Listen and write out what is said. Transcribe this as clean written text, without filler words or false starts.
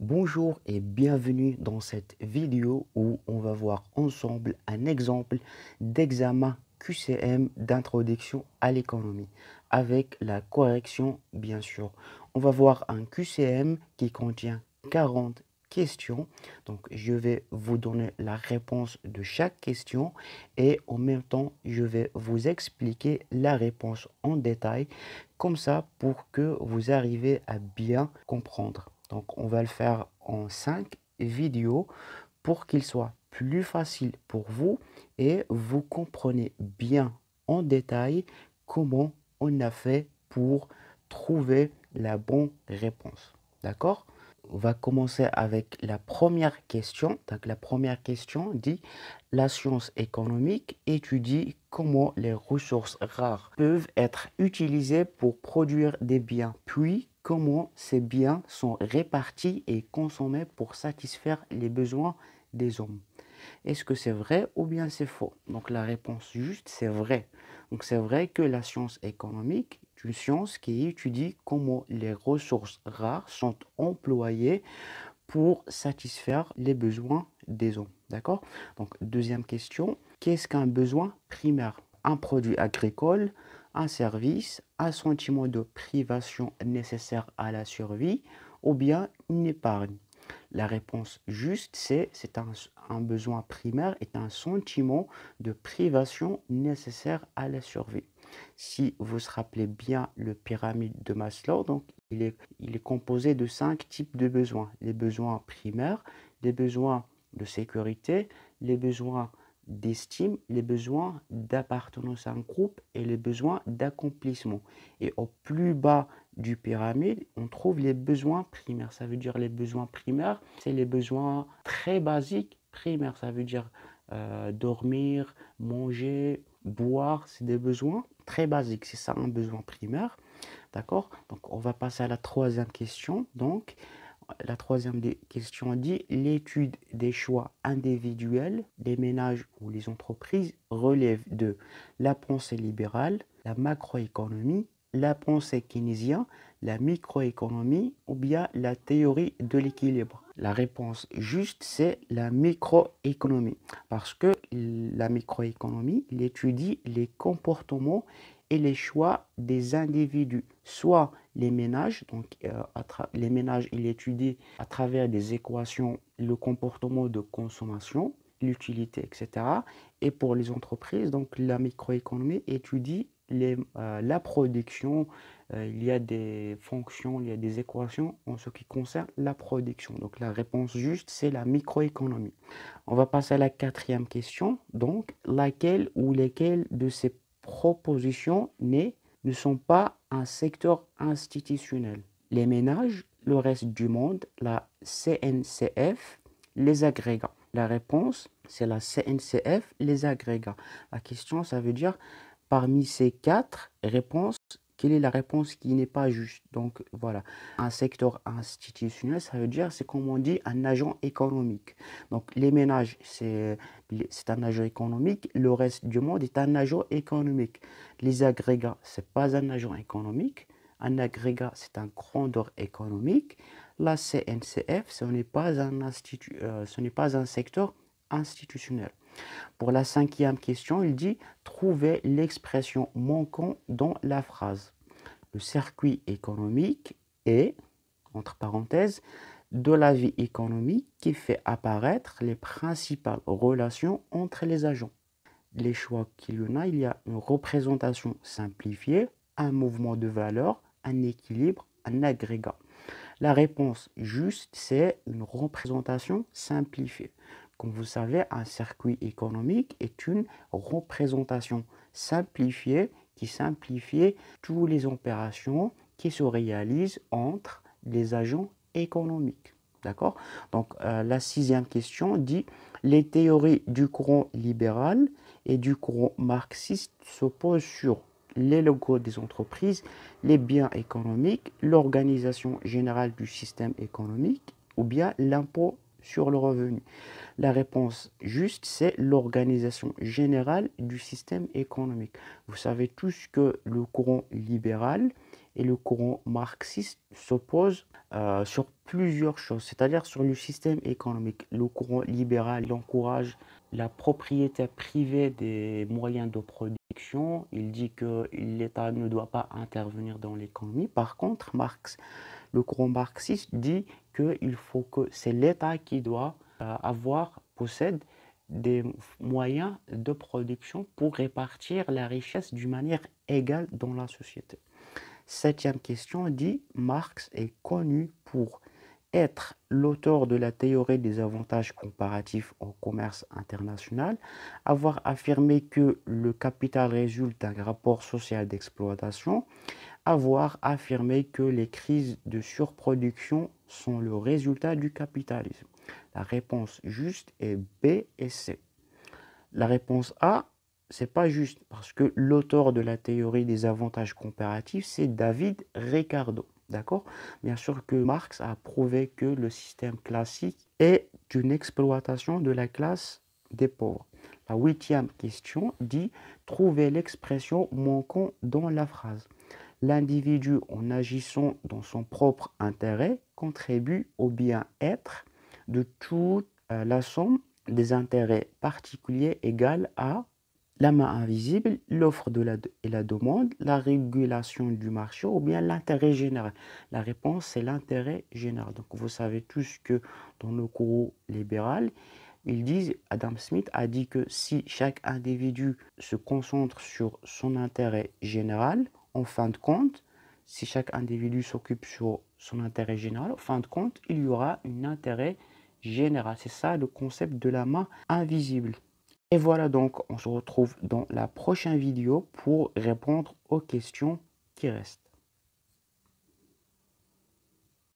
Bonjour et bienvenue dans cette vidéo où on va voir ensemble un exemple d'examen QCM d'introduction à l'économie avec la correction bien sûr. On va voir un QCM qui contient 40 questions. Donc je vais vous donner la réponse de chaque question et en même temps je vais vous expliquer la réponse en détail comme ça pour que vous arrivez à bien comprendre. Donc, on va le faire en 5 vidéos pour qu'il soit plus facile pour vous et vous comprenez bien en détail comment on a fait pour trouver la bonne réponse. D'accord? On va commencer avec la première question. Donc, la première question dit: la science économique étudie comment les ressources rares peuvent être utilisées pour produire des biens, puis comment ces biens sont répartis et consommés pour satisfaire les besoins des hommes. Est-ce que c'est vrai ou bien c'est faux? Donc la réponse juste, c'est vrai. Donc c'est vrai que la science économique est une science qui étudie comment les ressources rares sont employées pour satisfaire les besoins des hommes. D'accord? Donc deuxième question, qu'est-ce qu'un besoin primaire? Un produit agricole, un service, un sentiment de privation nécessaire à la survie ou bien une épargne? La réponse juste, c'est un besoin primaire est un sentiment de privation nécessaire à la survie. Si vous vous rappelez bien le pyramide de Maslow, donc il est composé de 5 types de besoins. Les besoins primaires, les besoins de sécurité, les besoins d'estime, les besoins d'appartenance à un groupe et les besoins d'accomplissement. Et au plus bas du pyramide, on trouve les besoins primaires. Ça veut dire les besoins primaires, c'est les besoins très basiques primaires. Ça veut dire dormir, manger, boire, c'est des besoins très basiques. C'est ça un besoin primaire. D'accord? Donc, on va passer à la troisième question. Donc, la troisième question dit: l'étude des choix individuels des ménages ou les entreprises relève de la pensée libérale, la macroéconomie, la pensée keynésienne, la microéconomie ou bien la théorie de l'équilibre. La réponse juste, c'est la microéconomie. Parce que la microéconomie, il étudie les comportements et les choix des individus, soit les ménages, donc les ménages, il étudie à travers des équations le comportement de consommation, l'utilité, etc. Et pour les entreprises, donc la microéconomie étudie la production. Il y a des fonctions, il y a des équations en ce qui concerne la production. Donc la réponse juste, c'est la microéconomie. On va passer à la quatrième question. Donc, laquelle ou lesquelles de ces propositions ne sont pas un secteur institutionnel? Les ménages, le reste du monde, la CNCF, les agrégats. La réponse, c'est la CNCF, les agrégats. La question, ça veut dire, parmi ces 4 réponses, quelle est la réponse qui n'est pas juste? Donc voilà, un secteur institutionnel, ça veut dire, c'est comme on dit, un agent économique. Donc les ménages, c'est un agent économique, le reste du monde est un agent économique. Les agrégats, ce n'est pas un agent économique. Un agrégat, c'est un grandeur économique. La CNCF, ce n'est pas un secteur institutionnel. Pour la cinquième question, il dit: trouver l'expression manquant dans la phrase. Le circuit économique est, entre parenthèses, de la vie économique qui fait apparaître les principales relations entre les agents. Les choix qu'il y en a, il y a une représentation simplifiée, un mouvement de valeur, un équilibre, un agrégat. La réponse juste, c'est une représentation simplifiée. Comme vous savez, un circuit économique est une représentation simplifiée qui simplifie toutes les opérations qui se réalisent entre les agents économiques. D'accord? Donc, la sixième question dit: les théories du courant libéral et du courant marxiste s'opposent sur les logos des entreprises, les biens économiques, l'organisation générale du système économique ou bien l'impôt sur le revenu. La réponse juste, c'est l'organisation générale du système économique. Vous savez tous que le courant libéral et le courant marxiste s'oppose sur plusieurs choses, c'est-à-dire sur le système économique. Le courant libéral, il encourage la propriété privée des moyens de production. Il dit que l'État ne doit pas intervenir dans l'économie. Par contre, le courant marxiste dit qu'il faut que c'est l'État qui doit possède des moyens de production pour répartir la richesse d'une manière égale dans la société. Septième question dit, Marx est connu pour être l'auteur de la théorie des avantages comparatifs au commerce international, avoir affirmé que le capital résulte d'un rapport social d'exploitation, avoir affirmé que les crises de surproduction sont le résultat du capitalisme. La réponse juste est B et C. La réponse A, c'est pas juste parce que l'auteur de la théorie des avantages comparatifs, c'est David Ricardo. D'accord? Bien sûr que Marx a prouvé que le système classique est une exploitation de la classe des pauvres. La huitième question dit trouver l'expression manquant dans la phrase. L'individu, en agissant dans son propre intérêt, contribue au bien-être de toute la somme des intérêts particuliers égale à la main invisible, l'offre et la demande, la régulation du marché ou bien l'intérêt général. La réponse, c'est l'intérêt général. Donc, vous savez tous que dans le courant libéral, ils disent, Adam Smith a dit que si chaque individu se concentre sur son intérêt général, en fin de compte, si chaque individu s'occupe sur son intérêt général, en fin de compte, il y aura un intérêt général. C'est ça le concept de la main invisible. Et voilà donc, on se retrouve dans la prochaine vidéo pour répondre aux questions qui restent.